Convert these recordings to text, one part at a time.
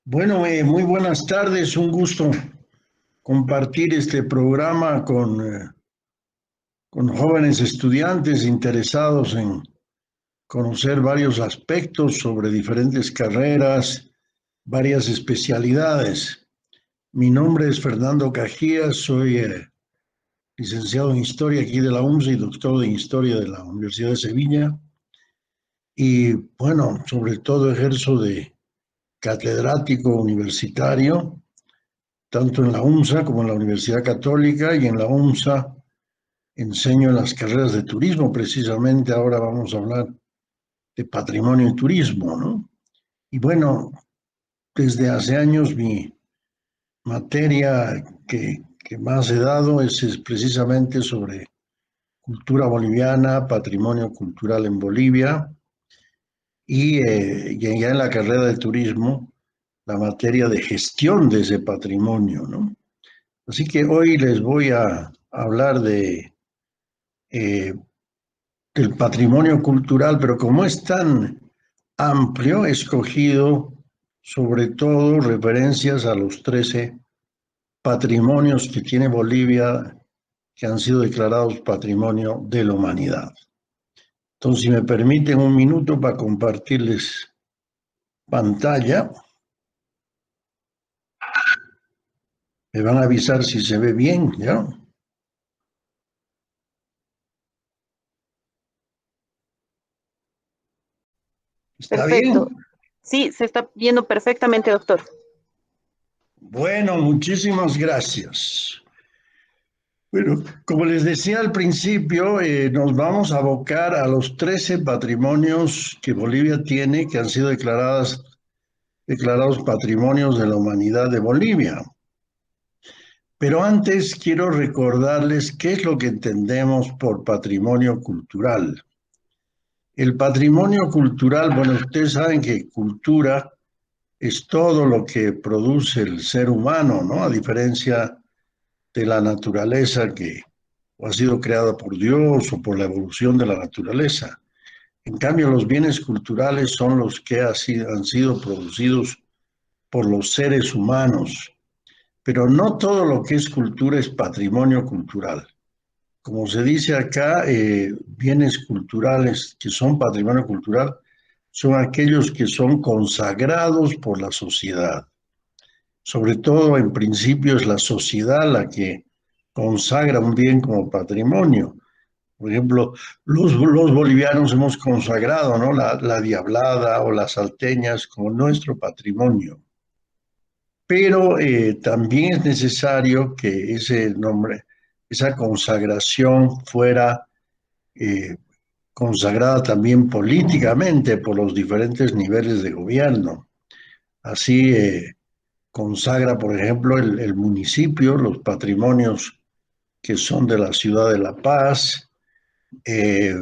Bueno, muy buenas tardes. Un gusto compartir este programa con jóvenes estudiantes interesados en conocer varios aspectos sobre diferentes carreras, varias especialidades. Mi nombre es Fernando Cajías, soy licenciado en Historia aquí de la UMSS y doctor en Historia de la Universidad de Sevilla. Y bueno, sobre todo ejerzo de catedrático universitario tanto en la UMSA como en la Universidad Católica, y en la UMSA enseño en las carreras de turismo. Precisamente ahora vamos a hablar de patrimonio y turismo, ¿no? Y bueno, desde hace años mi materia que más he dado es precisamente sobre cultura boliviana, patrimonio cultural en Bolivia, y ya en la carrera de turismo, la materia de gestión de ese patrimonio, ¿no? Así que hoy les voy a hablar eh, del patrimonio cultural, pero como es tan amplio, he escogido sobre todo referencias a los 13 patrimonios que tiene Bolivia que han sido declarados Patrimonio de la Humanidad. Entonces, si me permiten un minuto para compartirles pantalla, me van a avisar si se ve bien, ¿ya? ¿Está Perfecto. bien? Sí, se está viendo perfectamente, doctor. Bueno, muchísimas gracias. Bueno, como les decía al principio, nos vamos a abocar a los 13 patrimonios que Bolivia tiene, que han sido declarados patrimonios de la humanidad de Bolivia. Pero antes quiero recordarles qué es lo que entendemos por patrimonio cultural. El patrimonio cultural, bueno, ustedes saben que cultura es todo lo que produce el ser humano, ¿no? A diferencia de la naturaleza que o ha sido creada por Dios o por la evolución de la naturaleza. En cambio, los bienes culturales son los que han sido producidos por los seres humanos, pero no todo lo que es cultura es patrimonio cultural. Como se dice acá, bienes culturales que son patrimonio cultural son aquellos que son consagrados por la sociedad. Sobre todo, en principio, es la sociedad la que consagra un bien como patrimonio. Por ejemplo, los bolivianos hemos consagrado, ¿no? La diablada o las salteñas como nuestro patrimonio. Pero también es necesario que ese nombre, esa consagración fuera eh, consagrada también políticamente por los diferentes niveles de gobierno. Así consagra, por ejemplo, el municipio, los patrimonios que son de la ciudad de La Paz. eh,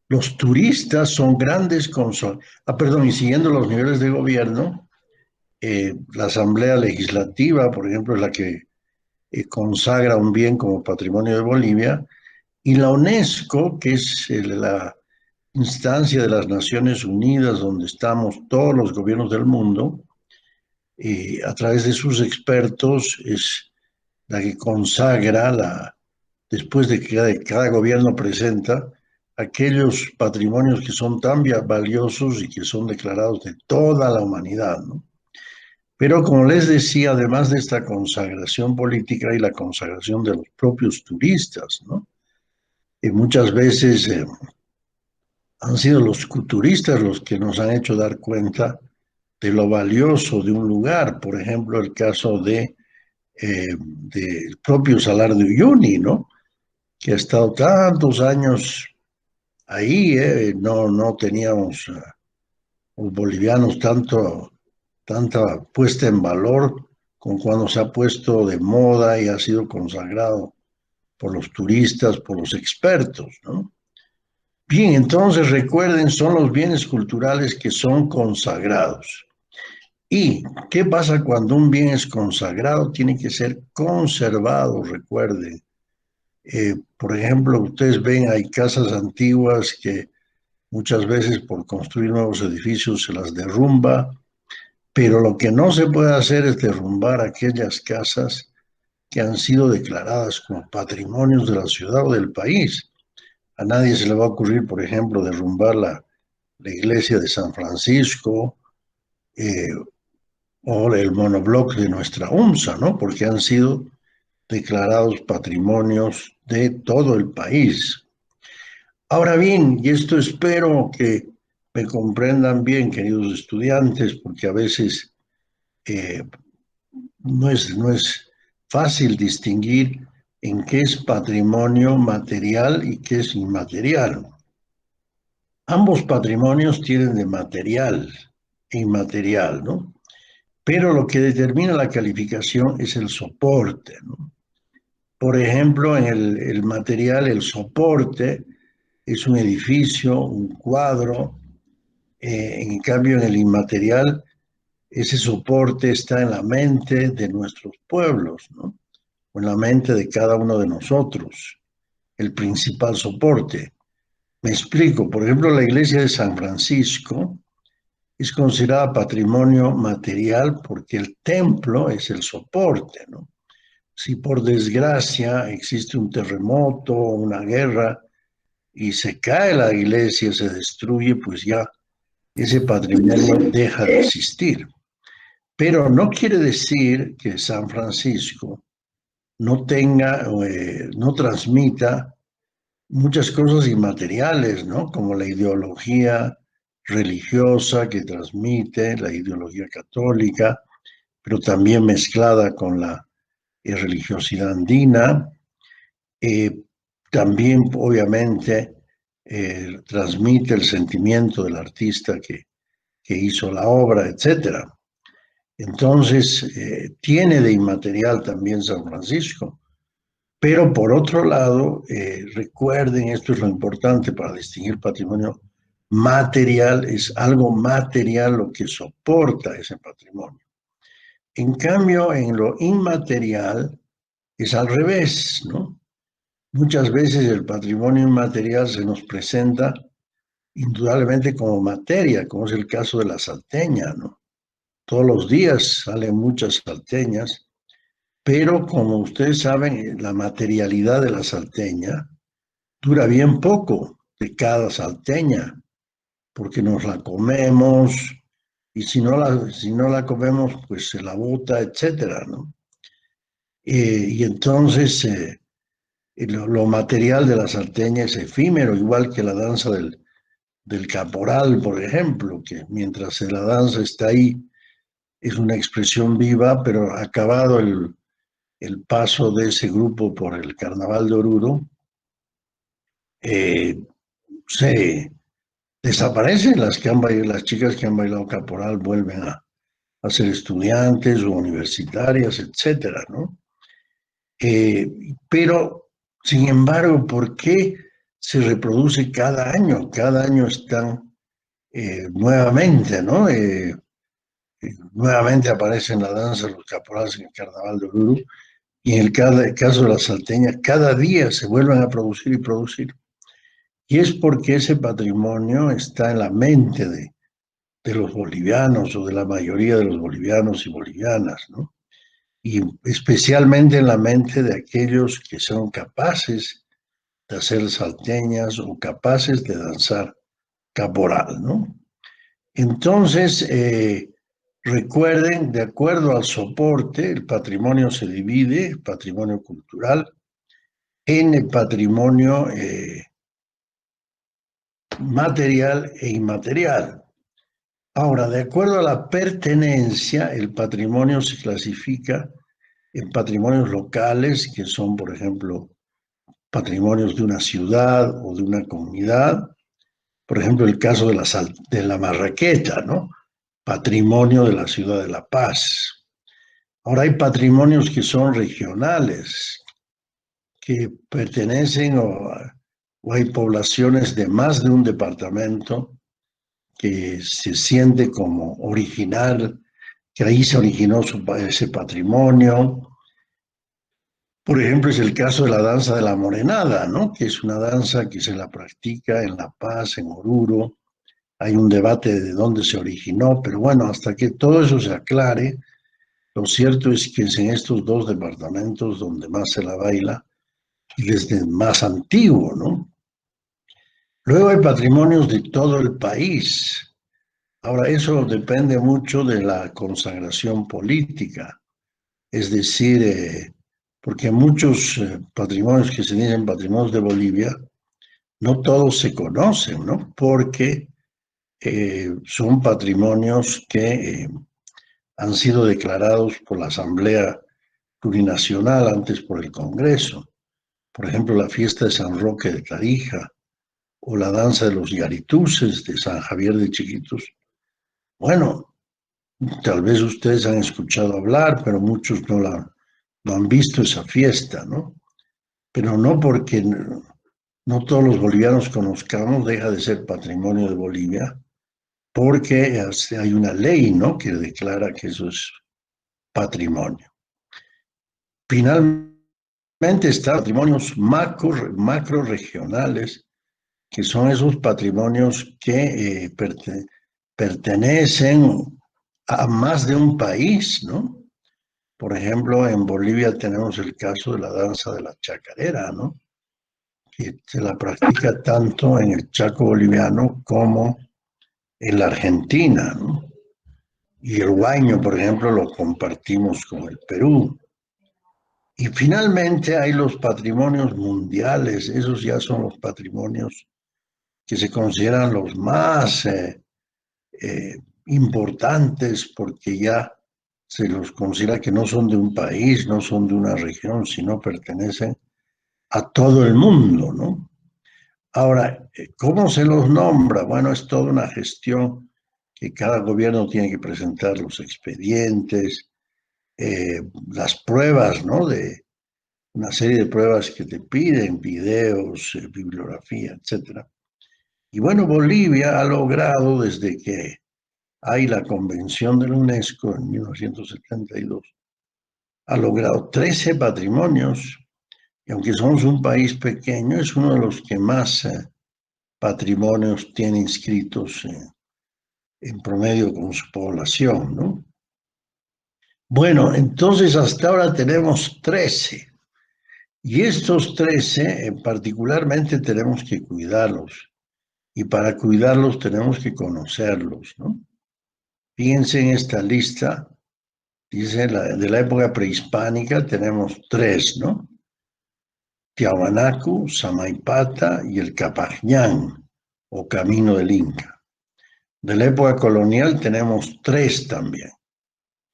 Los turistas son grandes perdón, y siguiendo los niveles de gobierno, la Asamblea Legislativa, por ejemplo, es la que consagra un bien como patrimonio de Bolivia, y la UNESCO, que es la instancia de las Naciones Unidas donde estamos todos los gobiernos del mundo, a través de sus expertos, es la que consagra después de que cada gobierno presenta aquellos patrimonios que son tan valiosos y que son declarados de toda la humanidad, ¿no? Pero como les decía, además de esta consagración política y la consagración de los propios turistas, ¿no? Y muchas veces han sido los turistas los que nos han hecho dar cuenta de lo valioso de un lugar. Por ejemplo, el caso del propio Salar de Uyuni, ¿no? Que ha estado tantos años ahí, no teníamos los bolivianos tanta puesta en valor con cuando se ha puesto de moda y ha sido consagrado por los turistas, por los expertos, ¿no? Bien, entonces recuerden, son los bienes culturales que son consagrados. ¿Y qué pasa cuando un bien es consagrado? Tiene que ser conservado, recuerden. Por ejemplo, ustedes ven, hay casas antiguas que muchas veces por construir nuevos edificios se las derrumba, pero lo que no se puede hacer es derrumbar aquellas casas que han sido declaradas como patrimonios de la ciudad o del país. A nadie se le va a ocurrir, por ejemplo, derrumbar la iglesia de San Francisco eh, o el monobloc de nuestra UMSA, ¿no? Porque han sido declarados patrimonios de todo el país. Ahora bien, y esto espero que me comprendan bien, queridos estudiantes, porque a veces eh, no es fácil distinguir en qué es patrimonio material y qué es inmaterial. Ambos patrimonios tienen de material e inmaterial, ¿no? Pero lo que determina la calificación es el soporte, ¿no? Por ejemplo, en el material, el soporte es un edificio, un cuadro. En cambio, en el inmaterial, ese soporte está en la mente de nuestros pueblos, ¿no? O en la mente de cada uno de nosotros, el principal soporte. Me explico, por ejemplo, la iglesia de San Francisco es considerada patrimonio material porque el templo es el soporte, ¿no? Si por desgracia existe un terremoto, una guerra, y se cae la iglesia, se destruye, pues ya ese patrimonio deja de existir. Pero no quiere decir que San Francisco no tenga, no transmita muchas cosas inmateriales, ¿no? Como la ideología religiosa que transmite, la ideología católica, pero también mezclada con la religiosidad andina. Eh, También, obviamente, transmite el sentimiento del artista que hizo la obra, etcétera. Entonces, tiene de inmaterial también San Francisco. Pero por otro lado, recuerden, esto es lo importante para distinguir patrimonio material, es algo material lo que soporta ese patrimonio. En cambio, en lo inmaterial es al revés, ¿no? Muchas veces el patrimonio inmaterial se nos presenta indudablemente como materia, como es el caso de la salteña, ¿no? Todos los días salen muchas salteñas, pero como ustedes saben, la materialidad de la salteña dura bien poco de cada salteña, porque nos la comemos y si no la comemos, pues se la bota, etcétera, ¿no? Y entonces lo material de la salteña es efímero, igual que la danza del caporal, por ejemplo, que mientras la danza está ahí, es una expresión viva, pero acabado el paso de ese grupo por el Carnaval de Oruro, eh, se desaparecen las chicas que han bailado caporal vuelven a ser estudiantes o universitarias, etcétera, ¿no? Pero, sin embargo, ¿por qué se reproduce cada año? Cada año están nuevamente, ¿no? Nuevamente aparecen la danza de los caporales en el Carnaval de Oruro y en el caso de las salteñas, cada día se vuelven a producir y producir. Y es porque ese patrimonio está en la mente de los bolivianos o de la mayoría de los bolivianos y bolivianas, ¿no? Y especialmente en la mente de aquellos que son capaces de hacer salteñas o capaces de danzar caporal, ¿no? Entonces, recuerden, de acuerdo al soporte, el patrimonio se divide, el patrimonio cultural, en el patrimonio material e inmaterial. Ahora, de acuerdo a la pertenencia, el patrimonio se clasifica en patrimonios locales, que son, por ejemplo, patrimonios de una ciudad o de una comunidad. Por ejemplo, el caso de la Marraqueta, ¿no? Patrimonio de la ciudad de La Paz. Ahora hay patrimonios que son regionales, que pertenecen o hay poblaciones de más de un departamento que se siente como original, que ahí se originó ese patrimonio. Por ejemplo, es el caso de la danza de la morenada, ¿no? Que es una danza que se la practica en La Paz, en Oruro, hay un debate de dónde se originó, pero bueno, hasta que todo eso se aclare, lo cierto es que es en estos dos departamentos donde más se la baila y desde más antiguo, ¿no? Luego hay patrimonios de todo el país. Ahora, eso depende mucho de la consagración política, es decir, porque muchos patrimonios que se dicen patrimonios de Bolivia, no todos se conocen, ¿no? Porque son patrimonios que han sido declarados por la Asamblea Plurinacional, antes por el Congreso. Por ejemplo, la fiesta de San Roque de Tarija o la danza de los Yarituses de San Javier de Chiquitos. Bueno, tal vez ustedes han escuchado hablar, pero muchos no han visto esa fiesta, ¿no? Pero no porque no todos los bolivianos conozcamos, deja de ser patrimonio de Bolivia, porque hay una ley, ¿no?, que declara que eso es patrimonio. Finalmente están patrimonios macro regionales, que son esos patrimonios que pertenecen a más de un país, ¿no? Por ejemplo, en Bolivia tenemos el caso de la danza de la chacarera, ¿no?, que se la practica tanto en el Chaco boliviano como en la Argentina, ¿no? Y el huayno, por ejemplo, lo compartimos con el Perú. Y finalmente hay los patrimonios mundiales, esos ya son los patrimonios que se consideran los más importantes porque ya se los considera que no son de un país, no son de una región, sino pertenecen a todo el mundo, ¿no? Ahora, ¿cómo se los nombra? Bueno, es toda una gestión que cada gobierno tiene que presentar los expedientes, las pruebas, ¿no? De una serie de pruebas que te piden, videos, bibliografía, etcétera. Y bueno, Bolivia ha logrado, desde que hay la Convención de la UNESCO en 1972, ha logrado 13 patrimonios, y aunque somos un país pequeño, es uno de los que más patrimonios tiene inscritos en promedio con su población, ¿no? Bueno, entonces hasta ahora tenemos 13, y estos 13 particularmente tenemos que cuidarlos, y para cuidarlos tenemos que conocerlos, ¿no? Fíjense en esta lista, dice de la época prehispánica tenemos 3, ¿no? Tiahuanacu, Samaipata y el Capajñán, o Camino del Inca. De la época colonial tenemos 3 también: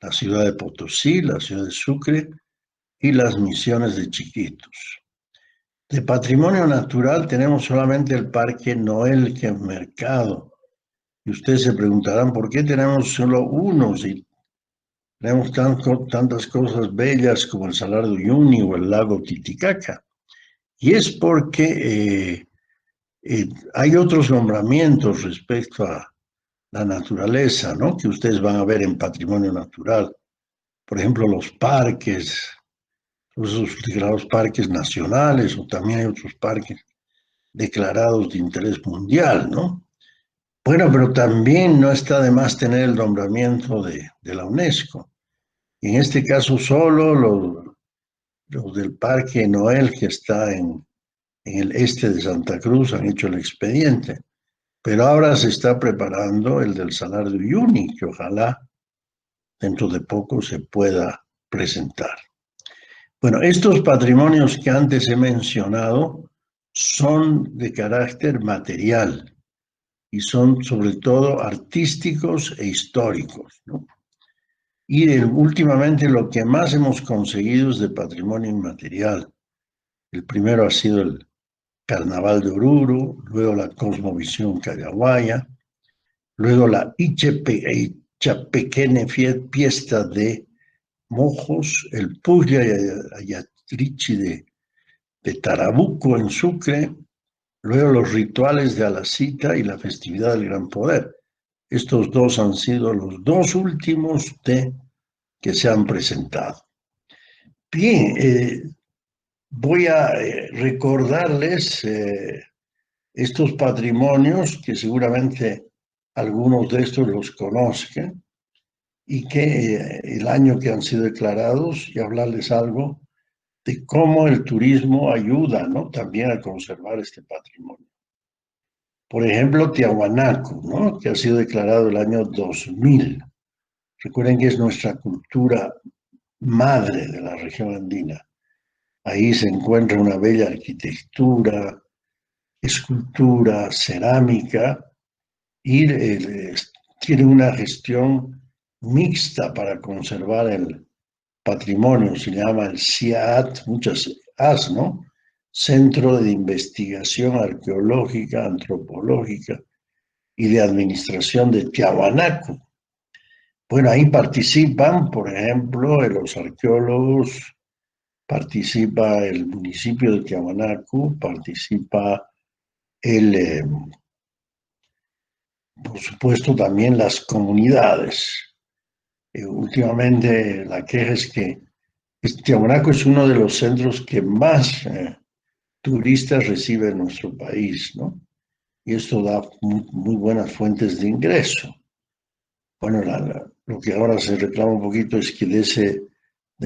la ciudad de Potosí, la ciudad de Sucre y las misiones de Chiquitos. De patrimonio natural tenemos solamente el Parque Noel Mercado. Y ustedes se preguntarán, ¿por qué tenemos solo uno si tenemos tantas cosas bellas como el Salar de Uyuni o el lago Titicaca? Y es porque hay otros nombramientos respecto a la naturaleza, ¿no?, que ustedes van a ver en patrimonio natural. Por ejemplo, los parques, esos declarados parques nacionales, o también hay otros parques declarados de interés mundial, ¿no? Bueno, pero también no está de más tener el nombramiento de la UNESCO. En este caso, solo los del Parque Noel, que está en el este de Santa Cruz, han hecho el expediente. Pero ahora se está preparando el del Salar de Uyuni, que ojalá dentro de poco se pueda presentar. Bueno, estos patrimonios que antes he mencionado son de carácter material y son sobre todo artísticos e históricos, ¿no? Y últimamente lo que más hemos conseguido es de patrimonio inmaterial. El primero ha sido el Carnaval de Oruro, luego la Cosmovisión Callahuaya, luego la Ichapequene Fiesta de Mojos, el Puglia Ayatrichi de Tarabuco en Sucre, luego los rituales de Alacita y la festividad del Gran Poder. Estos dos han sido los dos últimos que se han presentado. Bien, voy a recordarles estos patrimonios que seguramente algunos de estos los conozcan y que el año que han sido declarados y hablarles algo de cómo el turismo ayuda, ¿no?, también a conservar este patrimonio. Por ejemplo, Tiahuanaco, ¿no?, que ha sido declarado el año 2000. Recuerden que es nuestra cultura madre de la región andina. Ahí se encuentra una bella arquitectura, escultura, cerámica y tiene una gestión mixta para conservar el patrimonio, se llama el CIAT, muchas As, ¿no? Centro de Investigación Arqueológica, Antropológica y de Administración de Tiahuanaco. Bueno, ahí participan, por ejemplo, los arqueólogos, participa el municipio de Tiahuanaco, participa el, por supuesto, también las comunidades. Últimamente la queja es que Tiahuanaco es uno de los centros que más turistas recibe en nuestro país, ¿no? Y esto da muy buenas fuentes de ingreso. Bueno, lo que ahora se reclama un poquito es que de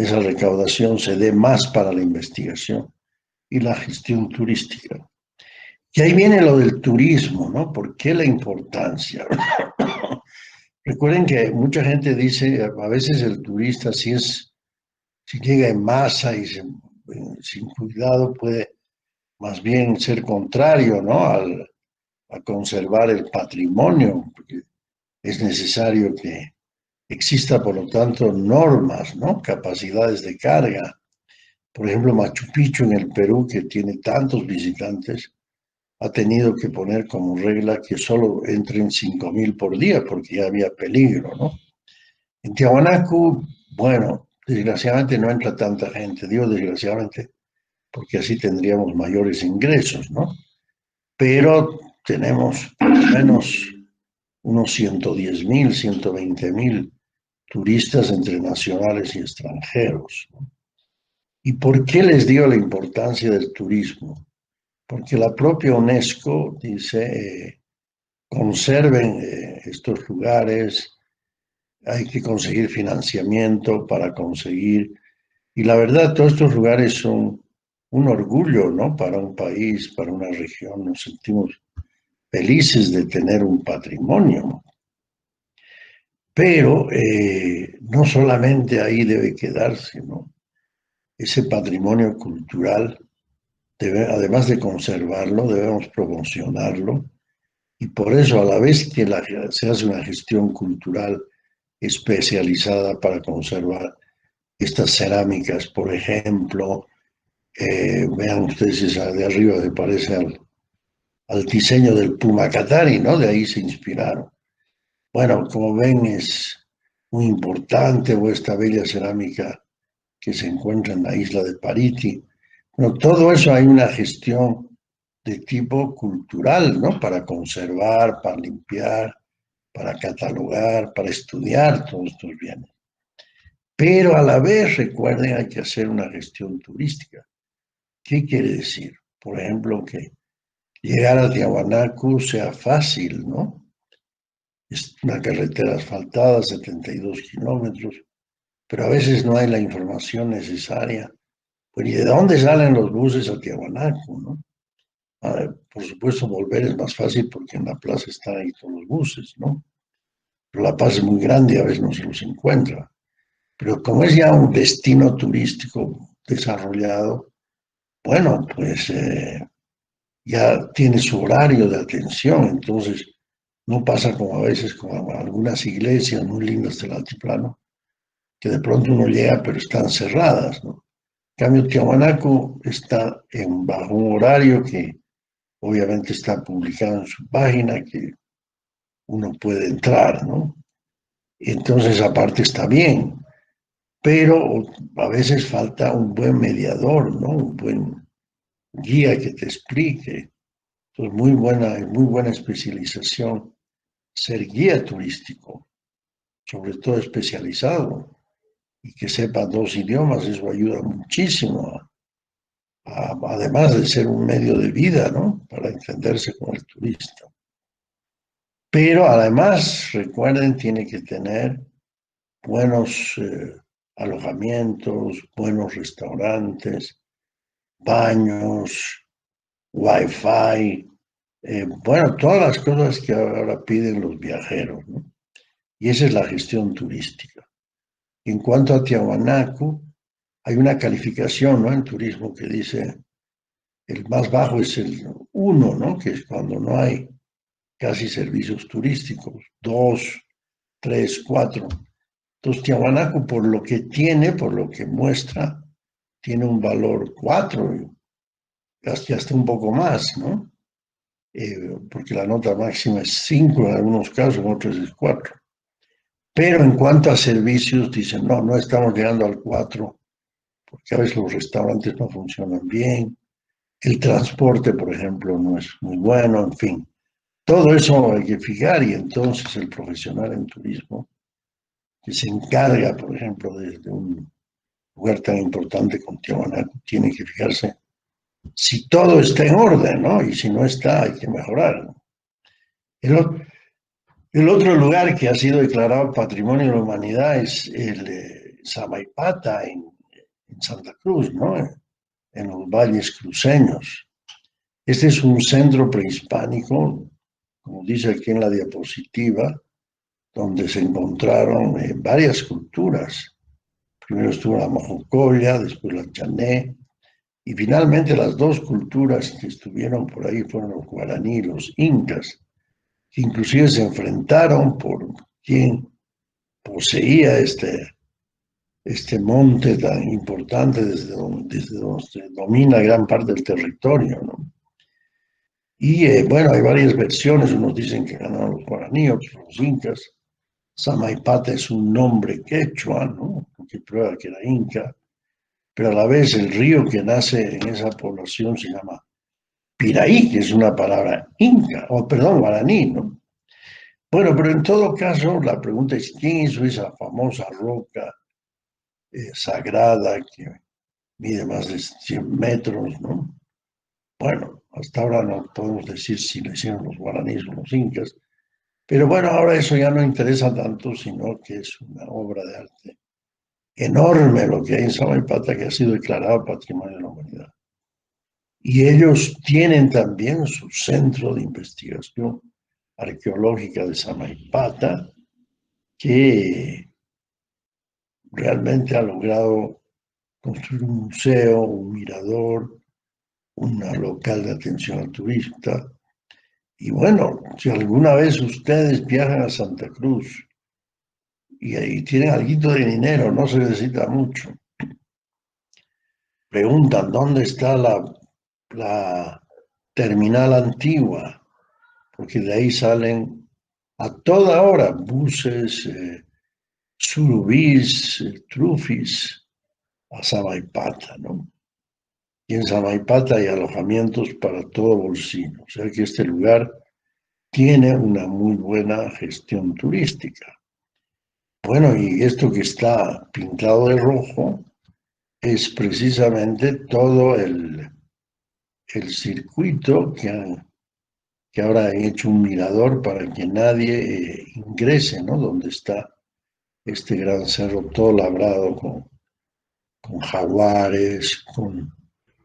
esa recaudación se dé más para la investigación y la gestión turística. Y ahí viene lo del turismo, ¿no? ¿Por qué la importancia? Recuerden que mucha gente dice, a veces el turista si llega en masa y sin cuidado puede más bien ser contrario, ¿no?, a conservar el patrimonio, porque es necesario que exista, por lo tanto, normas, ¿no?, capacidades de carga. Por ejemplo, Machu Picchu en el Perú, que tiene tantos visitantes, ha tenido que poner como regla que solo entren 5.000 por día, porque ya había peligro, ¿no? En Tiahuanaco, bueno, desgraciadamente no entra tanta gente, digo desgraciadamente, porque así tendríamos mayores ingresos, ¿no? Pero tenemos por lo menos unos 110.000, 120.000 turistas entre nacionales y extranjeros, ¿no? ¿Y por qué les digo la importancia del turismo? Porque la propia UNESCO dice, conserven estos lugares, hay que conseguir financiamiento para conseguir, y la verdad, todos estos lugares son un orgullo, ¿no?, para un país, para una región, nos sentimos felices de tener un patrimonio. Pero no solamente ahí debe quedarse, ¿no? Ese patrimonio cultural, además de conservarlo, debemos promocionarlo. Y por eso, a la vez que se hace una gestión cultural especializada para conservar estas cerámicas, por ejemplo, vean ustedes esa de arriba, se parece al diseño del Pumacatari, ¿no? De ahí se inspiraron. Bueno, como ven, es muy importante, o esta bella cerámica que se encuentra en la isla de Pariti. Bueno, todo eso hay una gestión de tipo cultural, ¿no?, para conservar, para limpiar, para catalogar, para estudiar todos estos bienes. Pero a la vez, recuerden, hay que hacer una gestión turística. ¿Qué quiere decir? Por ejemplo, que llegar a Tiahuanaco sea fácil, ¿no? Es una carretera asfaltada, 72 kilómetros, pero a veces no hay la información necesaria. Pues, ¿y de dónde salen los buses a Tiahuanaco, no? Por supuesto, volver es más fácil porque en la plaza están ahí todos los buses, ¿no? Pero La Paz es muy grande y a veces no se los encuentra. Pero como es ya un destino turístico desarrollado, bueno, pues ya tiene su horario de atención, entonces no pasa como a veces con algunas iglesias muy lindas del altiplano, que de pronto uno llega pero están cerradas, ¿no? En cambio, Tiahuanaco está bajo un horario que obviamente está publicado en su página, que uno puede entrar, ¿no? Entonces, aparte está bien, pero a veces falta un buen mediador, ¿no?, un buen guía que te explique. Entonces, muy buena especialización ser guía turístico, sobre todo especializado, y que sepa dos idiomas, eso ayuda muchísimo, además de ser un medio de vida, ¿no?, para entenderse con el turista. Pero además, recuerden, tiene que tener buenos alojamientos, buenos restaurantes, baños, wifi, bueno, todas las cosas que ahora piden los viajeros, ¿no? Y esa es la gestión turística. En cuanto a Tiahuanaco, hay una calificación, ¿no?, en turismo que dice, el más bajo es el 1, ¿no?, que es cuando no hay casi servicios turísticos, 2, 3, 4. Entonces, Tiahuanaco, por lo que tiene, por lo que muestra, tiene un valor 4, hasta un poco más, ¿no? Porque la nota máxima es 5 en algunos casos, en otros es 4. Pero en cuanto a servicios, dicen, no, no estamos llegando al 4, porque a veces los restaurantes no funcionan bien, el transporte, por ejemplo, no es muy bueno, en fin. Todo eso hay que fijar y entonces el profesional en turismo que se encarga, por ejemplo, de un lugar tan importante como Tiahuanaco, tiene que fijarse si todo está en orden, ¿no? Y si no está, hay que mejorar. El, el otro lugar que ha sido declarado Patrimonio de la Humanidad es el Samaipata en Santa Cruz, ¿no? En los valles cruceños. Este es un centro prehispánico, como dice aquí en la diapositiva, donde se encontraron varias culturas. Primero estuvo la Mojocoya, después la Chané, y finalmente las dos culturas que estuvieron por ahí fueron los guaraní y los incas, que inclusive se enfrentaron por quién poseía este monte tan importante desde donde se domina gran parte del territorio, ¿no? Y bueno, hay varias versiones, unos dicen que ganaron los guaraní, otros los incas. Samaipata es un nombre quechua, ¿no?, que prueba que era inca, pero a la vez el río que nace en esa población se llama Piraí, que es una palabra inca, o perdón, guaraní, ¿no? Bueno, pero en todo caso, la pregunta es, ¿quién hizo esa famosa roca sagrada que mide más de 100 metros, ¿no? Bueno, hasta ahora no podemos decir si lo hicieron los guaraníes o los incas, pero bueno, ahora eso ya no interesa tanto, sino que es una obra de arte enorme lo que hay en Samaipata, que ha sido declarado Patrimonio de la Humanidad. Y ellos tienen también su centro de investigación arqueológica de Samaipata, que realmente ha logrado construir un museo, un mirador, un local de atención al turista. Y bueno, si alguna vez ustedes viajan a Santa Cruz y ahí tienen algo de dinero, no se necesita mucho, preguntan dónde está la terminal antigua, porque de ahí salen a toda hora buses, surubís, trufis a Samaipata, ¿no? Y en Samaipata hay alojamientos para todo bolsillo, o sea que este lugar tiene una muy buena gestión turística. Bueno, y esto que está pintado de rojo es precisamente todo el circuito que ahora han hecho un mirador para que nadie ingrese, ¿no? Donde está este gran cerro todo labrado con jaguares, con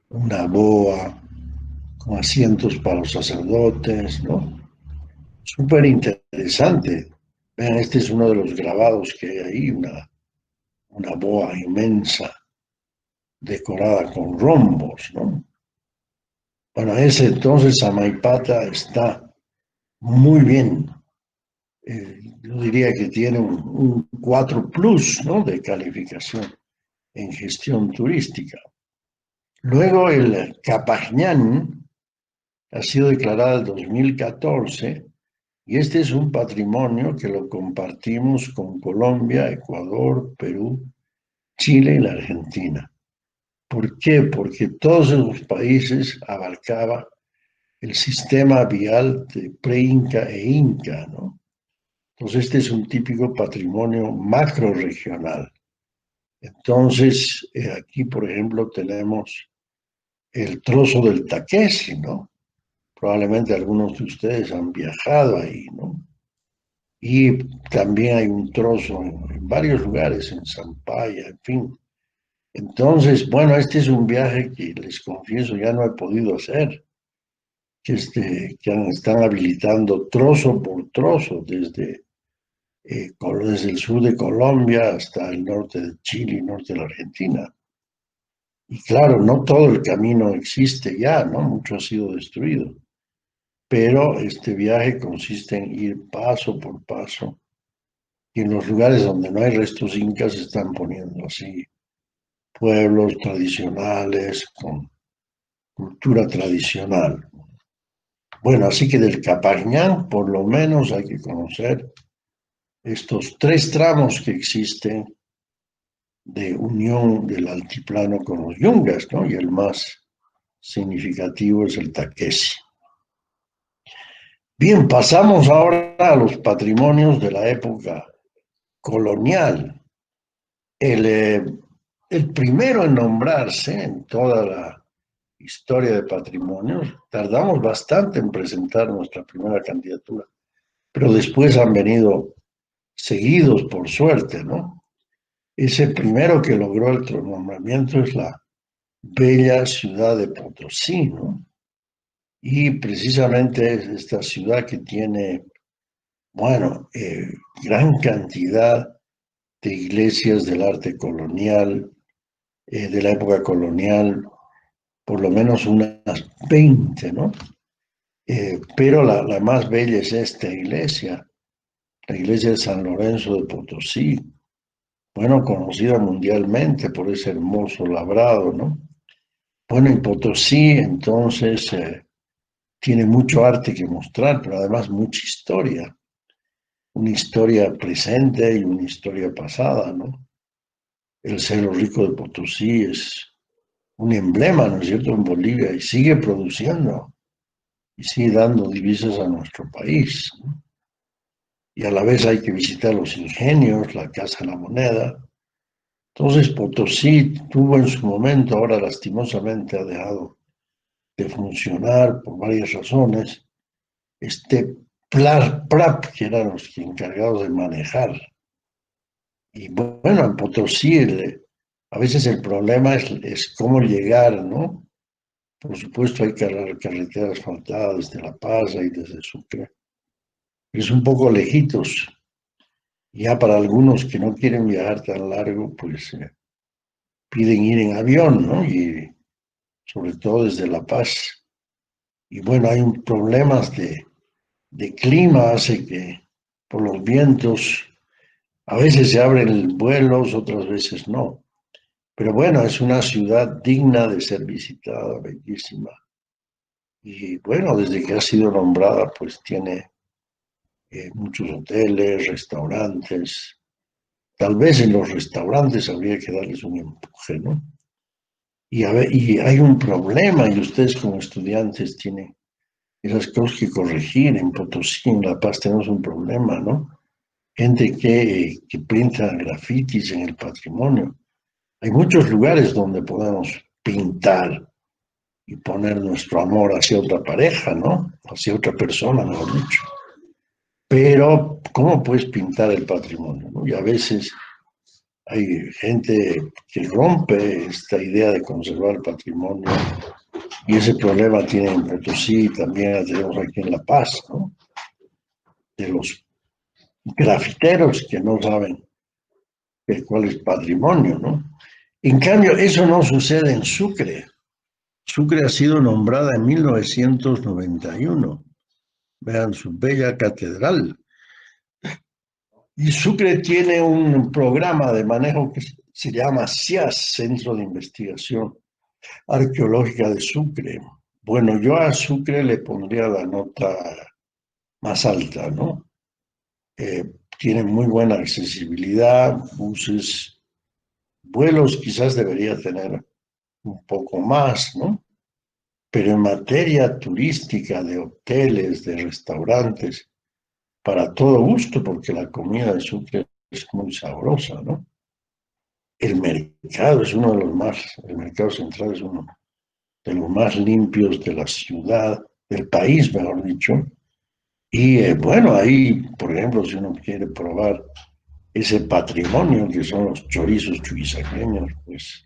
una boa, con asientos para los sacerdotes, ¿no? Súper interesante. Vean, este es uno de los grabados que hay ahí, una boa inmensa decorada con rombos, ¿no? Bueno, ese entonces Samaipata está muy bien. Yo diría que tiene un 4 plus, ¿no?, de calificación en gestión turística. Luego el Capajñán ha sido declarado en 2014 y este es un patrimonio que lo compartimos con Colombia, Ecuador, Perú, Chile y la Argentina. ¿Por qué? Porque todos esos países abarcaba el sistema vial de pre-Inca e Inca, ¿no? Entonces este es un típico patrimonio macrorregional. Entonces aquí, por ejemplo, tenemos el trozo del Taquesi, ¿no? Probablemente algunos de ustedes han viajado ahí, ¿no? y también hay un trozo en varios lugares, en Zampaya, en fin. Entonces, bueno, este es un viaje que les confieso ya no he podido hacer, que están habilitando trozo por trozo, desde el sur de Colombia hasta el norte de Chile y norte de la Argentina. Y claro, no todo el camino existe ya, ¿no? Mucho ha sido destruido. Pero este viaje consiste en ir paso por paso. Y en los lugares donde no hay restos incas se están poniendo así pueblos tradicionales con cultura tradicional. Bueno, así que del Capañán por lo menos hay que conocer estos tres tramos que existen de unión del altiplano con los yungas, ¿no? Y el más significativo es el Taquesi. Bien, pasamos ahora a los patrimonios de la época colonial. El, eh, el primero en nombrarse en toda la historia de patrimonios, tardamos bastante en presentar nuestra primera candidatura, pero después han venido seguidos por suerte, ¿no? Ese primero que logró el nombramiento es la bella ciudad de Potosí, ¿no? Y precisamente es esta ciudad que tiene, bueno, gran cantidad de iglesias del arte colonial, de la época colonial, por lo menos unas 20, ¿no? Pero la más bella es esta iglesia, la iglesia de San Lorenzo de Potosí, bueno, conocida mundialmente por ese hermoso labrado, ¿no? Bueno, en Potosí entonces tiene mucho arte que mostrar, pero además mucha historia, una historia presente y una historia pasada, ¿no? El Cerro Rico de Potosí es un emblema, ¿no es cierto?, en Bolivia y sigue produciendo y sigue dando divisas a nuestro país, ¿no? Y a la vez hay que visitar los ingenios, la Casa de la Moneda. Entonces Potosí tuvo en su momento, ahora lastimosamente ha dejado de funcionar por varias razones, este PRAP, que eran los encargados de manejar. Y bueno, en Potosí a veces el problema es cómo llegar, ¿no? Por supuesto hay carreteras asfaltadas desde La Paz y desde Sucre. Es un poco lejitos. Ya para algunos que no quieren viajar tan largo, pues piden ir en avión, ¿no? Y sobre todo desde La Paz. Y bueno, hay un problemas de clima, hace que por los vientos a veces se abren vuelos, otras veces no. Pero bueno, es una ciudad digna de ser visitada, bellísima. Y bueno, desde que ha sido nombrada, pues tiene muchos hoteles, restaurantes. Tal vez en los restaurantes habría que darles un empuje, ¿no? Y hay un problema, y ustedes como estudiantes tienen esas cosas que corregir. En Potosí, en La Paz, tenemos un problema, ¿no? Gente que pinta grafitis en el patrimonio. Hay muchos lugares donde podemos pintar y poner nuestro amor hacia otra pareja, ¿no? Hacia otra persona, mejor dicho. Pero, ¿cómo puedes pintar el patrimonio, ¿no? Y a veces hay gente que rompe esta idea de conservar el patrimonio y ese problema tiene en Potosí, también lo tenemos aquí en La Paz, ¿no? De los grafiteros que no saben cuál es patrimonio, ¿no? En cambio, eso no sucede en Sucre. Sucre ha sido nombrada en 1991. Vean su bella catedral. Y Sucre tiene un programa de manejo que se llama CIAS, Centro de Investigación Arqueológica de Sucre. Bueno, yo a Sucre le pondría la nota más alta, ¿no? Tiene muy buena accesibilidad, buses, vuelos quizás debería tener un poco más, ¿no? Pero en materia turística, de hoteles, de restaurantes, para todo gusto, porque la comida de Sucre es muy sabrosa, ¿no? El mercado es uno de los más, el mercado central es uno de los más limpios de la ciudad, del país, mejor dicho. Y bueno, ahí, por ejemplo, si uno quiere probar ese patrimonio que son los chorizos chuquisaqueños, pues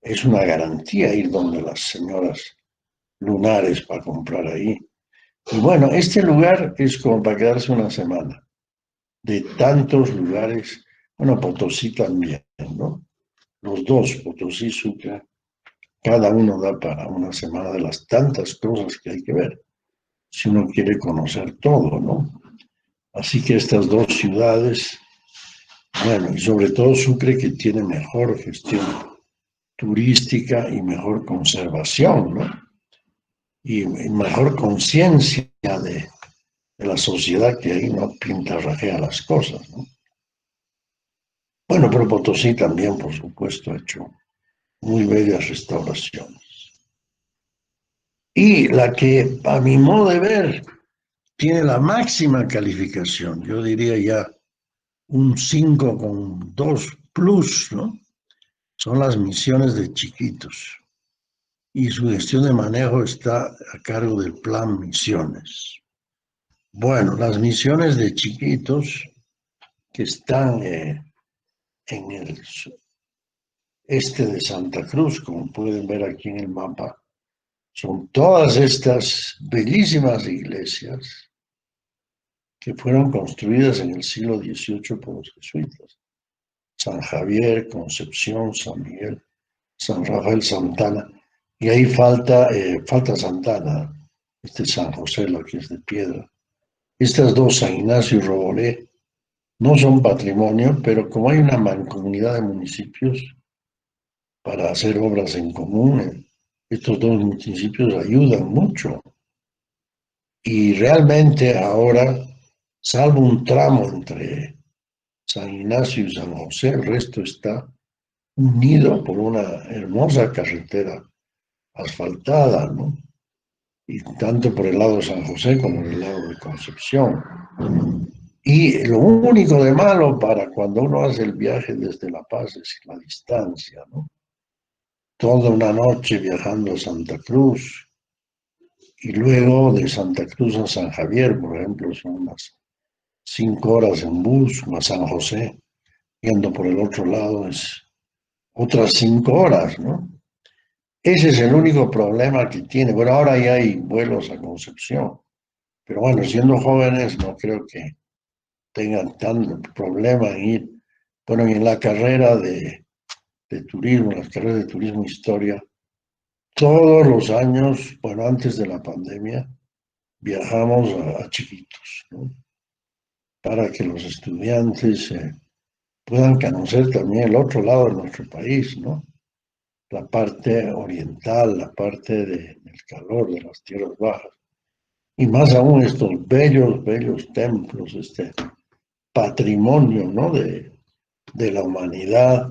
es una garantía ir donde las señoras lunares para comprar ahí. Y bueno, este lugar es como para quedarse una semana, de tantos lugares, bueno, Potosí también, ¿no? Los dos, Potosí, Sucre, cada uno da para una semana de las tantas cosas que hay que ver, si uno quiere conocer todo, ¿no? Así que estas dos ciudades, bueno, y sobre todo Sucre que tiene mejor gestión turística y mejor conservación, ¿no? Y mejor conciencia de la sociedad que ahí no pintarrajea las cosas, ¿no? Bueno, pero Potosí también, por supuesto, ha hecho muy bellas restauraciones. Y la que, a mi modo de ver, tiene la máxima calificación, yo diría ya un 5,2 plus, ¿no? Son las misiones de Chiquitos. Y su gestión de manejo está a cargo del Plan Misiones. Bueno, las misiones de Chiquitos, que están en el este de Santa Cruz, como pueden ver aquí en el mapa, son todas estas bellísimas iglesias que fueron construidas en el siglo XVIII por los jesuitas. San Javier, Concepción, San Miguel, San Rafael, Santana. Y ahí falta Santana, este San José, lo que es de piedra. Estas dos, San Ignacio y Robolé, no son patrimonio, pero como hay una mancomunidad de municipios para hacer obras en común, estos dos municipios ayudan mucho. Y realmente ahora, salvo un tramo entre San Ignacio y San José, el resto está unido por una hermosa carretera asfaltada, ¿no? Y tanto por el lado de San José como por el lado de Concepción. Y lo único de malo para cuando uno hace el viaje desde La Paz es la distancia, ¿no? Toda una noche viajando a Santa Cruz y luego de Santa Cruz a San Javier, por ejemplo, son unas 5 horas en bus, a San José, yendo por el otro lado es otras 5 horas, ¿no? Ese es el único problema que tiene. Bueno, ahora ya hay vuelos a Concepción, pero bueno, siendo jóvenes no creo que tengan tanto problema en ir. Bueno, y en la carrera de turismo, las carreras de turismo e historia, todos los años, bueno, antes de la pandemia, viajamos a Chiquitos, ¿no? Para que los estudiantes puedan conocer también el otro lado de nuestro país, ¿no? La parte oriental, la parte del calor de las tierras bajas. Y más aún estos bellos, bellos templos, este patrimonio, ¿no? De la humanidad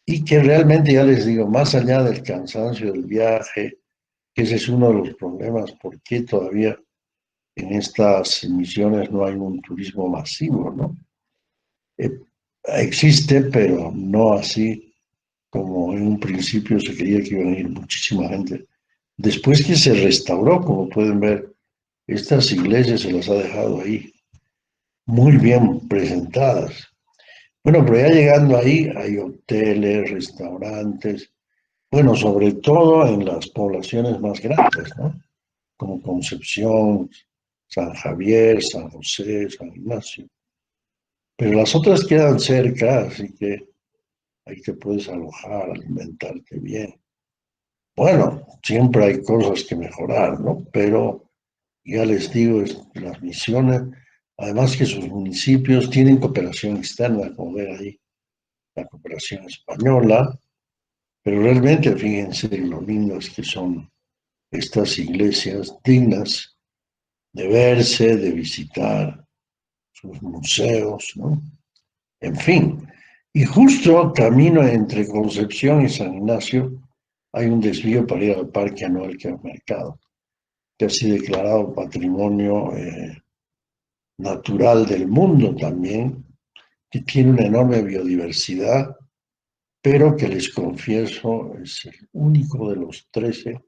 y que realmente, ya les digo, más allá del cansancio del viaje, que ese es uno de los problemas, ¿por qué todavía en estas misiones no hay un turismo masivo, ¿no? Eh, Existe, pero no así como en un principio se creía que iban a ir muchísima gente. Después que se restauró, como pueden ver, estas iglesias se las ha dejado ahí muy bien presentadas. Bueno, pero ya llegando ahí hay hoteles, restaurantes, bueno, sobre todo en las poblaciones más grandes, ¿no? Como Concepción, San Javier, San José, San Ignacio. Pero las otras quedan cerca, así que ahí te puedes alojar, alimentarte bien. Bueno, siempre hay cosas que mejorar, ¿no? Pero ya les digo, las misiones, además que sus municipios tienen cooperación externa, como ven ahí, la cooperación española, pero realmente fíjense lo lindas que son estas iglesias dignas de verse, de visitar sus museos, ¿no? En fin, y justo camino entre Concepción y San Ignacio hay un desvío para ir al Parque Anual que ha Mercado, que ha sido declarado Patrimonio Natural del Mundo también, que tiene una enorme biodiversidad, pero que les confieso es el único de los 13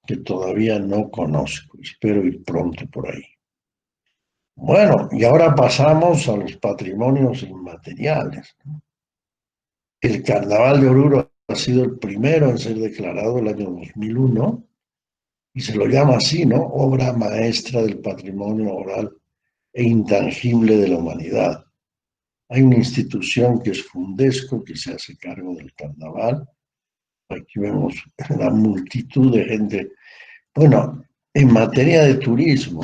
que todavía no conozco. Espero ir pronto por ahí. Bueno, y ahora pasamos a los patrimonios inmateriales. El Carnaval de Oruro ha sido el primero en ser declarado el año 2001 y se lo llama así, ¿no? Obra maestra del patrimonio oral e intangible de la humanidad. Hay una institución que es Fundesco, que se hace cargo del carnaval. Aquí vemos la multitud de gente. Bueno, en materia de turismo,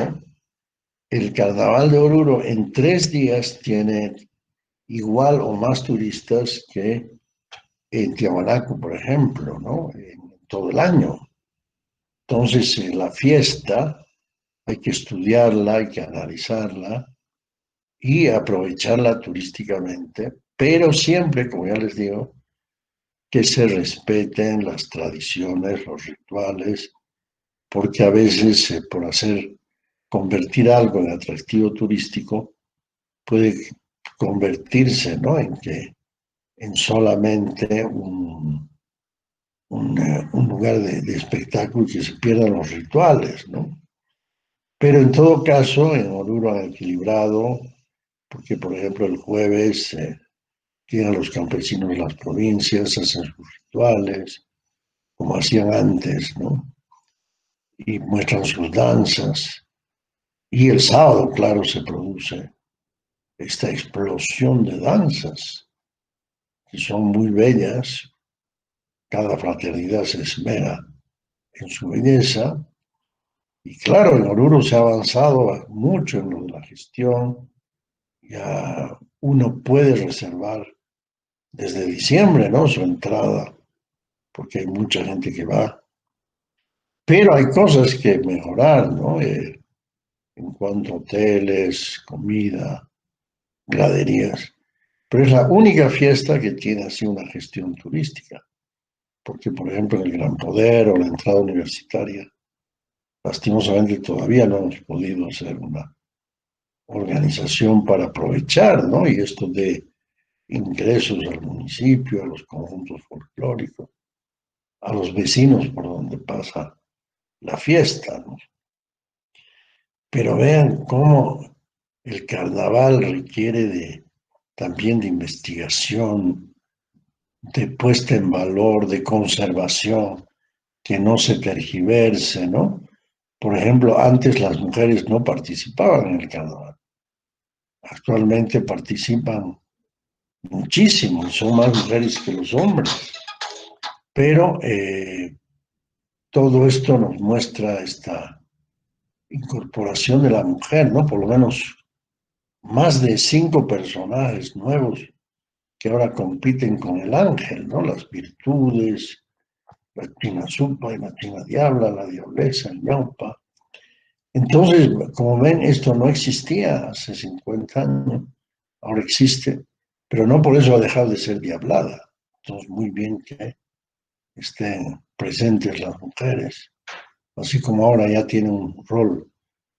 el Carnaval de Oruro en 3 días tiene igual o más turistas que en Tiahuanaco, por ejemplo, ¿no? En todo el año. Entonces, la fiesta hay que estudiarla, hay que analizarla y aprovecharla turísticamente, pero siempre, como ya les digo, que se respeten las tradiciones, los rituales, porque a veces por convertir algo en atractivo turístico puede convertirse, ¿no? En solamente un lugar de espectáculo y que se pierdan los rituales, ¿no? Pero en todo caso, en Oruro han equilibrado, porque por ejemplo el jueves tienen a los campesinos de las provincias, hacen sus rituales, como hacían antes, ¿no? Y muestran sus danzas. Y el sábado, claro, se produce esta explosión de danzas, que son muy bellas. Cada fraternidad se esmera en su belleza. Y claro, en Oruro se ha avanzado mucho en lo de la gestión. Ya uno puede reservar desde diciembre, ¿no? Su entrada, porque hay mucha gente que va. Pero hay cosas que mejorar, ¿no? En cuanto a hoteles, comida, graderías. Pero es la única fiesta que tiene así una gestión turística. Porque, por ejemplo, en el Gran Poder o la entrada universitaria, lastimosamente todavía no hemos podido hacer una organización para aprovechar, ¿no? Y esto de ingresos al municipio, a los conjuntos folclóricos, a los vecinos por donde pasa la fiesta, ¿no? Pero vean cómo el carnaval requiere también de investigación, de puesta en valor, de conservación, que no se tergiverse, ¿no? Por ejemplo, antes las mujeres no participaban en el carnaval. Actualmente participan muchísimo, son más mujeres que los hombres. Pero todo esto nos muestra esta incorporación de la mujer, ¿no? Por lo menos más de 5 personajes nuevos que ahora compiten con el ángel, ¿no? Las virtudes, la china supa y la china diabla, la diableza, el ñaupa. Entonces, como ven, esto no existía hace 50 años, ahora existe, pero no por eso ha dejado de ser diablada. Entonces, muy bien que estén presentes las mujeres, así como ahora ya tiene un rol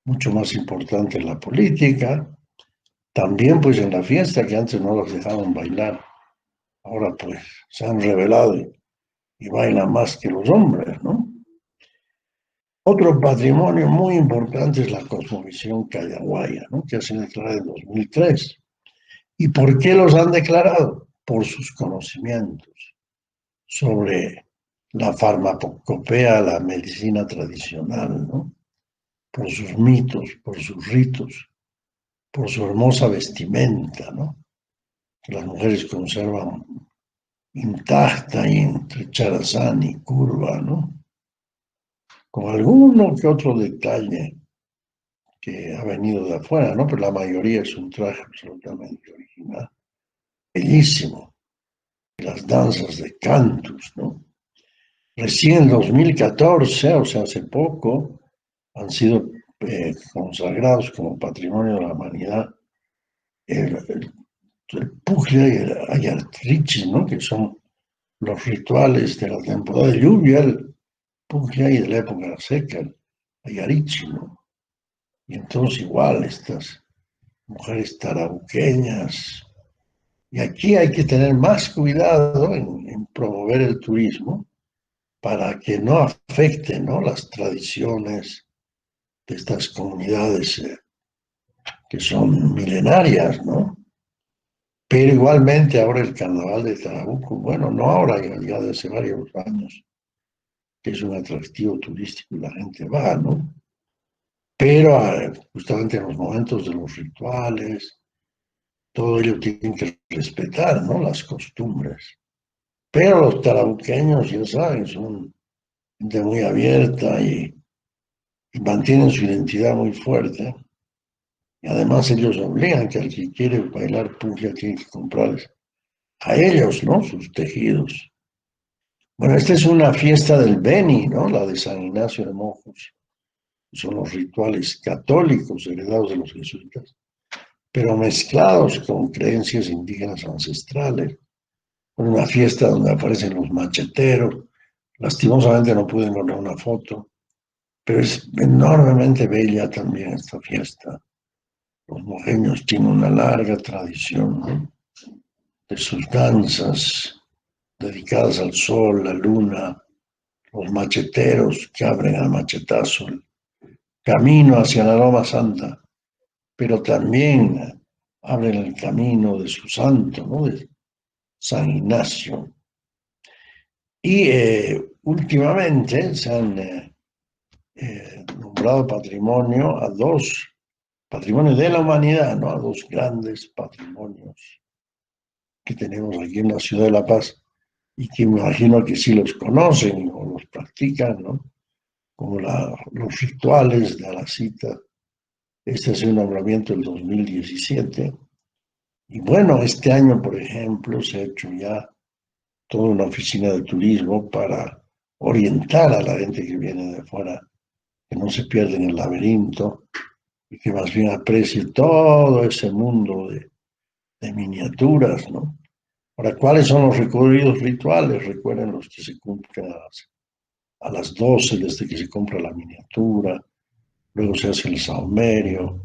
mucho más importante en la política, también pues en la fiesta, que antes no las dejaban bailar, ahora pues se han revelado y bailan más que los hombres, ¿no? Otro patrimonio muy importante es la cosmovisión callahuaya, ¿no? Que ha sido declarada en 2003. ¿Y por qué los han declarado? Por sus conocimientos sobre la farmacopea, la medicina tradicional, ¿no? Por sus mitos, por sus ritos, por su hermosa vestimenta, ¿no? Que las mujeres conservan intacta y entre charazán y curva, ¿no? Con alguno que otro detalle que ha venido de afuera, ¿no? Pero la mayoría es un traje absolutamente original, bellísimo. Las danzas de cantus, ¿no? Recién en 2014, o sea, hace poco, han sido consagrados como Patrimonio de la Humanidad el Puglia y el Ayartrichis, ¿no? Que son los rituales de la temporada de lluvia, el Puglia y de la época seca, el Ayarichi, ¿no? Y entonces igual estas mujeres tarabuqueñas. Y aquí hay que tener más cuidado en promover el turismo para que no afecte, ¿no? Las tradiciones de estas comunidades que son milenarias, ¿no? Pero igualmente ahora el carnaval de Tarabuco, bueno, no ahora, ya de hace varios años, que es un atractivo turístico y la gente va, ¿no? Pero justamente en los momentos de los rituales, todo ello tiene que respetar, ¿no? Las costumbres. Pero los tarabuqueños, ya saben, son gente muy abierta y mantienen su identidad muy fuerte. Y además ellos obligan que al que quiere bailar puya tiene que comprarles a ellos, ¿no? Sus tejidos. Bueno, esta es una fiesta del Beni, ¿no? La de San Ignacio de Monjos. Son los rituales católicos heredados de los jesuitas, pero mezclados con creencias indígenas ancestrales. Una fiesta donde aparecen los macheteros. Lastimosamente no pude encontrar una foto, pero es enormemente bella también esta fiesta. Los mojeños tienen una larga tradición, ¿no? De sus danzas dedicadas al sol, la luna, los macheteros que abren al machetazo el camino hacia la Loma Santa, pero también abren el camino de su santo, ¿no? De San Ignacio. Y últimamente se han nombrado patrimonio a dos, patrimonio de la humanidad, ¿no? A dos grandes patrimonios que tenemos aquí en la ciudad de La Paz y que me imagino que sí los conocen o los practican, ¿no? Como los rituales de la cita. Este es un nombramiento del 2017. Y bueno, este año, por ejemplo, se ha hecho ya toda una oficina de turismo para orientar a la gente que viene de fuera, que no se pierda en el laberinto y que más bien aprecie todo ese mundo de miniaturas, ¿no? Ahora, ¿cuáles son los recorridos rituales? Recuerden los que se cumplen a las 12 desde que se compra la miniatura, luego se hace el saumerio,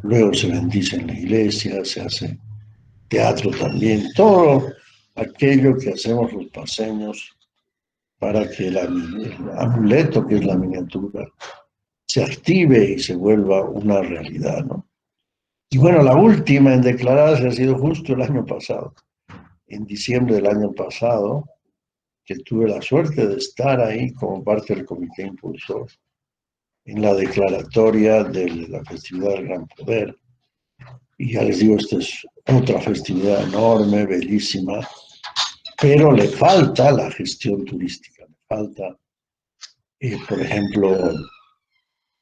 luego se bendice en la iglesia, se hace teatro también, todo aquello que hacemos los paseños para que el amuleto que es la miniatura se active y se vuelva una realidad, ¿no? Y bueno, la última en declararse ha sido justo el año pasado, en diciembre del año pasado, que tuve la suerte de estar ahí como parte del comité impulsor en la declaratoria de la festividad del Gran Poder. Y ya les digo, esta es otra festividad enorme, bellísima, pero le falta la gestión turística, le falta, por ejemplo,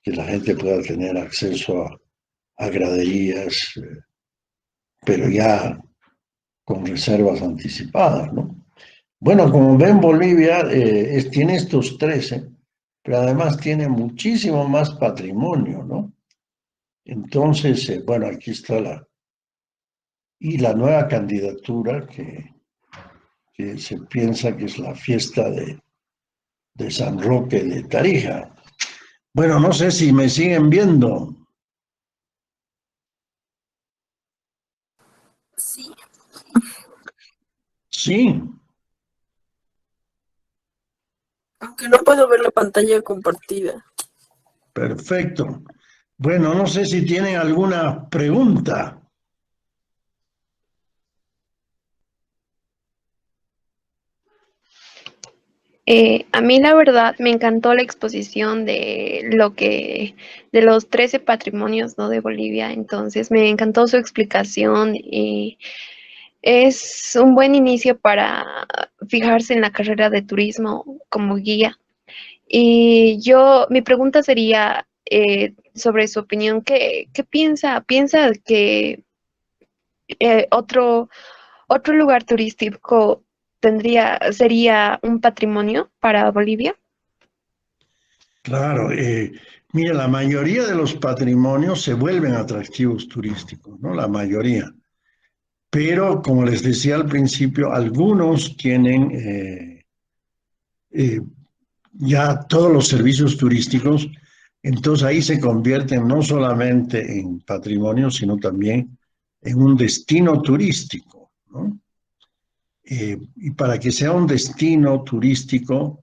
que la gente pueda tener acceso a graderías, pero ya con reservas anticipadas, ¿no? Bueno, como ven, Bolivia tiene estos 13, pero además tiene muchísimo más patrimonio, ¿no? Entonces, bueno, aquí está la nueva candidatura que se piensa que es la fiesta de San Roque de Tarija. Bueno, no sé si me siguen viendo. Sí. Sí, Aunque no puedo ver la pantalla compartida. perfecto. Bueno, no sé si tienen alguna pregunta. A mí la verdad me encantó la exposición de los 13 patrimonios, ¿no? De Bolivia. Entonces me encantó su explicación y es un buen inicio para fijarse en la carrera de turismo como guía. Y mi pregunta sería sobre su opinión. ¿Qué piensa? ¿Piensa que otro lugar turístico sería un patrimonio para Bolivia? Claro, mira, la mayoría de los patrimonios se vuelven atractivos turísticos, ¿no? La mayoría. Pero, como les decía al principio, algunos tienen eh, ya todos los servicios turísticos, entonces ahí se convierten no solamente en patrimonio, sino también en un destino turístico, ¿no? Y para que sea un destino turístico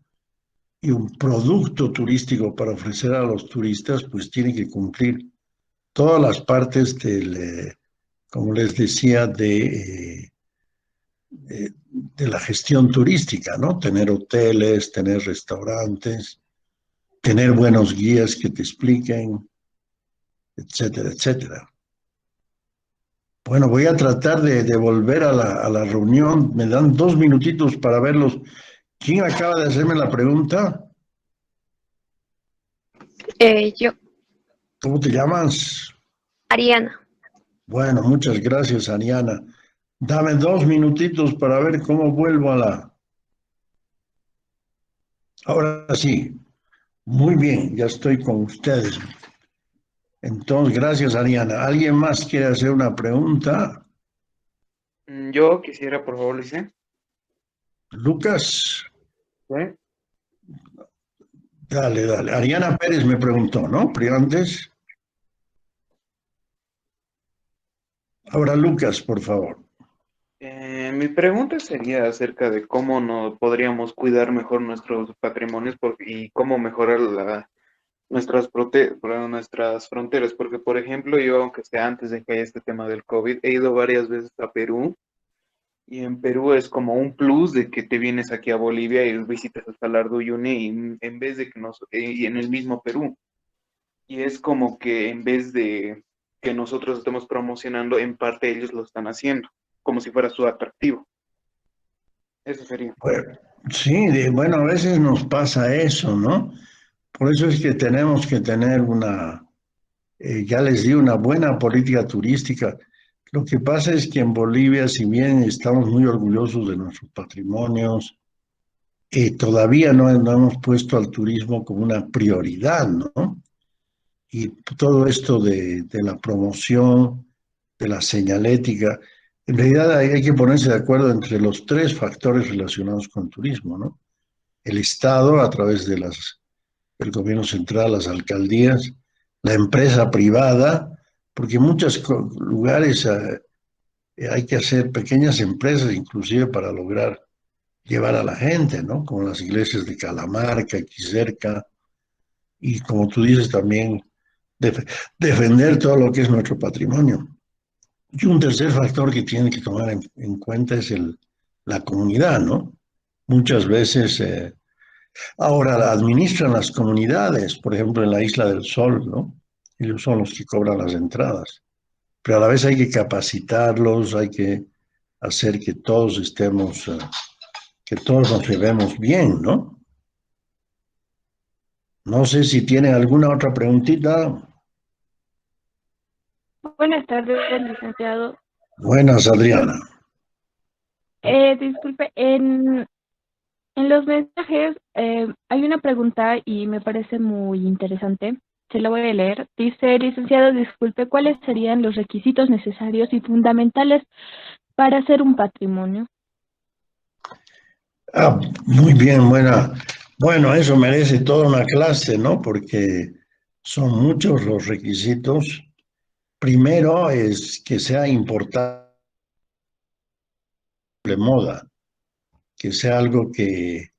y un producto turístico para ofrecer a los turistas, pues tiene que cumplir todas las partes como les decía, de la gestión turística, ¿no? Tener hoteles, tener restaurantes, tener buenos guías que te expliquen, etcétera, etcétera. Bueno, voy a tratar de volver a la reunión. Me dan 2 minutitos para verlos. ¿Quién acaba de hacerme la pregunta? Yo, ¿Cómo te llamas? Ariana. Bueno, muchas gracias, Ariana. Dame 2 minutitos para ver cómo vuelvo a la... Ahora sí, muy bien, ya estoy con ustedes. Entonces, gracias, Ariana. ¿Alguien más quiere hacer una pregunta? Yo quisiera, por favor, Luis. Lucas, ¿Sí? dale, dale. Ariana Pérez me preguntó, ¿no? Pero antes. Ahora, Lucas, por favor. Mi pregunta sería acerca de cómo no podríamos cuidar mejor nuestros patrimonios y cómo mejorar nuestras fronteras, porque por ejemplo yo, aunque sea antes de que haya este tema del COVID, he ido varias veces a Perú y en Perú es como un plus de que te vienes aquí a Bolivia y visitas hasta Salar de Uyuni en vez de y en el mismo Perú. Y es como que en vez de que nosotros estemos promocionando, en parte ellos lo están haciendo, como si fuera su atractivo. Eso sería. Bueno, sí, bueno, a veces nos pasa eso, ¿no? Por eso es que tenemos que tener ya les di, una buena política turística. Lo que pasa es que en Bolivia, si bien estamos muy orgullosos de nuestros patrimonios, todavía no hemos puesto al turismo como una prioridad, ¿no? Y todo esto de la promoción, de la señalética, en realidad hay que ponerse de acuerdo entre los tres factores relacionados con turismo, ¿no? El Estado, a través del gobierno central, las alcaldías, la empresa privada, porque en muchos lugares hay que hacer pequeñas empresas, inclusive para lograr llevar a la gente, ¿no? Como las iglesias de Calamarca, aquí cerca, y como tú dices también, def- defender todo lo que es nuestro patrimonio. Y un tercer factor que tienen que tomar en cuenta es la comunidad, ¿no? Muchas veces ahora administran las comunidades, por ejemplo, en la Isla del Sol, ¿no? Ellos son los que cobran las entradas. Pero a la vez hay que capacitarlos, hay que hacer que todos que todos nos llevemos bien, ¿no? No sé si tienen alguna otra preguntita. Buenas tardes, licenciado. Buenas, Adriana. Disculpe, en los mensajes hay una pregunta y me parece muy interesante. Se la voy a leer. Dice, licenciado, disculpe, ¿cuáles serían los requisitos necesarios y fundamentales para hacer un patrimonio? Ah, muy bien, buena. Bueno, eso merece toda una clase, ¿no? Porque son muchos los requisitos. Primero es que sea importante moda, que sea algo que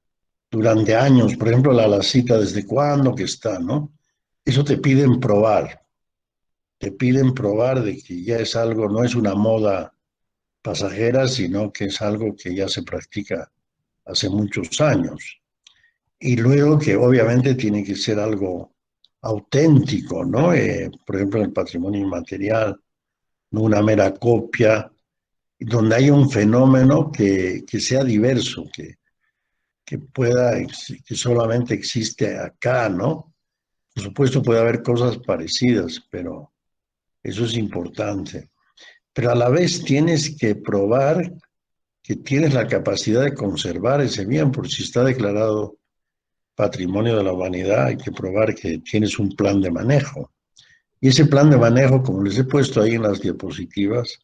durante años, por ejemplo, la cita desde cuándo que está, ¿no? Eso te piden probar de que ya es algo, no es una moda pasajera, sino que es algo que ya se practica hace muchos años. Y luego que obviamente tiene que ser algo auténtico, ¿no? Por ejemplo, el patrimonio inmaterial, no una mera copia, donde haya un fenómeno que sea diverso, que solamente existe acá, ¿no? Por supuesto puede haber cosas parecidas, pero eso es importante. Pero a la vez tienes que probar que tienes la capacidad de conservar ese bien, porque si está declarado patrimonio de la humanidad, hay que probar que tienes un plan de manejo. Y ese plan de manejo, como les he puesto ahí en las diapositivas,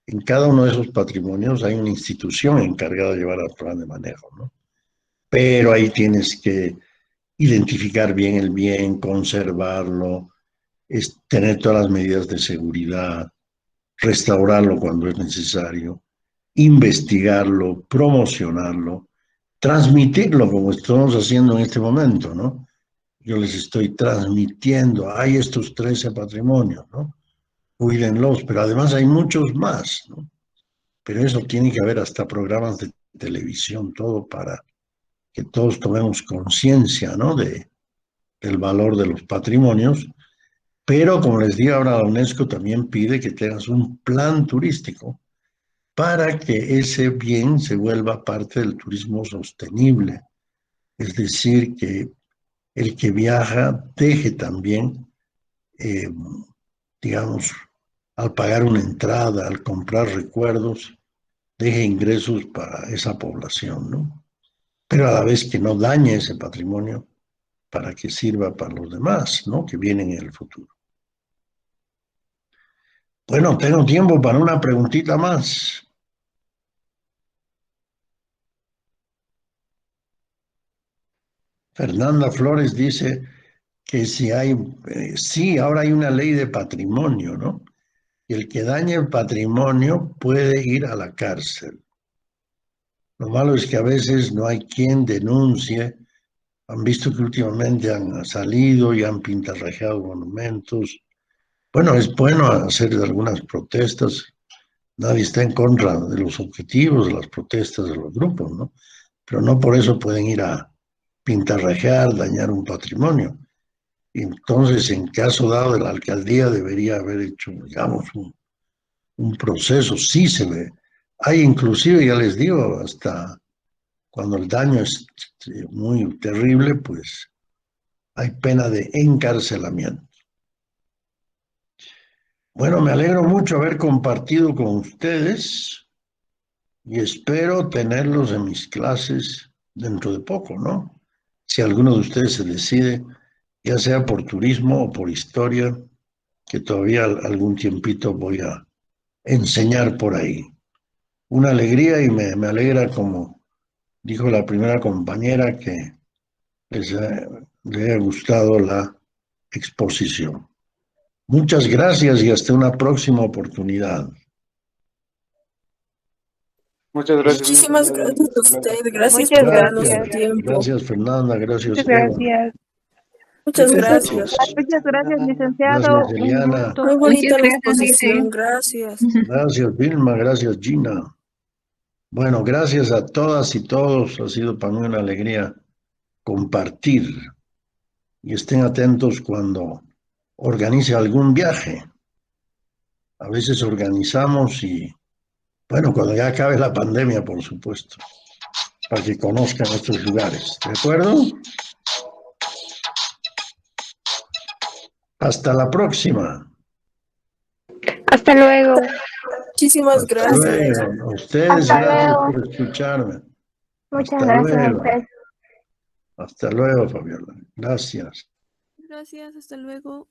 en cada uno de esos patrimonios hay una institución encargada de llevar el plan de manejo, ¿no? Pero ahí tienes que identificar bien el bien, conservarlo, tener todas las medidas de seguridad, restaurarlo cuando es necesario, investigarlo, promocionarlo, transmitirlo como estamos haciendo en este momento, ¿no? yo les estoy transmitiendo, hay estos 13 patrimonios, ¿no? Cuídenlos, pero además hay muchos más, ¿no? Pero eso tiene que haber hasta programas de televisión, todo para que todos tomemos conciencia, ¿no? Del valor de los patrimonios. Pero, como les digo ahora, la UNESCO también pide que tengas un plan turístico para que ese bien se vuelva parte del turismo sostenible. Es decir, que el que viaja deje también, eh, digamos, al pagar una entrada, al comprar recuerdos, deje ingresos para esa población, ¿no? Pero a la vez que no dañe ese patrimonio para que sirva para los demás, ¿no? Que vienen en el futuro. Bueno, tengo tiempo para una preguntita más. Fernanda Flores dice que si hay, sí, ahora hay una ley de patrimonio, ¿no? Y el que dañe el patrimonio puede ir a la cárcel. Lo malo es que a veces no hay quien denuncie. Han visto que últimamente han salido y han pintarrajeado monumentos. Bueno, es bueno hacer algunas protestas. Nadie está en contra de los objetivos de las protestas de los grupos, ¿no? Pero no por eso pueden ir a pintarrajear, dañar un patrimonio. Entonces, en caso dado de la alcaldía debería haber hecho, digamos, un proceso, sí se ve. Hay inclusive, ya les digo, hasta cuando el daño es muy terrible, pues hay pena de encarcelamiento. Bueno, me alegro mucho haber compartido con ustedes y espero tenerlos en mis clases dentro de poco, ¿no? Si alguno de ustedes se decide, ya sea por turismo o por historia, que todavía algún tiempito voy a enseñar por ahí. Una alegría y me alegra, como dijo la primera compañera, que les haya gustado la exposición. Muchas gracias y hasta una próxima oportunidad. Muchas gracias. Muchísimas gracias a usted. Gracias Muchas por darnos gracias. su tiempo. Gracias, Fernanda. Gracias, Muchas Eva. gracias. Muchas Gracias. gracias. Muchas gracias, licenciado. Gracias, Un Eliana. gusto. Muy bonita Muchas la gracias, exposición. Lice. Gracias. Gracias, Vilma. Gracias, Gina. Bueno, gracias a todas y todos. Ha sido para mí una alegría compartir. Y estén atentos cuando organice algún viaje. A veces organizamos y, bueno, cuando ya acabe la pandemia, por supuesto, para que conozcan estos lugares. ¿De acuerdo? Hasta la próxima. Hasta luego. Muchísimas Hasta gracias. luego. A ustedes, Hasta gracias luego. por escucharme. Muchas Hasta gracias a luego. ustedes. Hasta luego, Fabiola. Gracias. Gracias, hasta luego.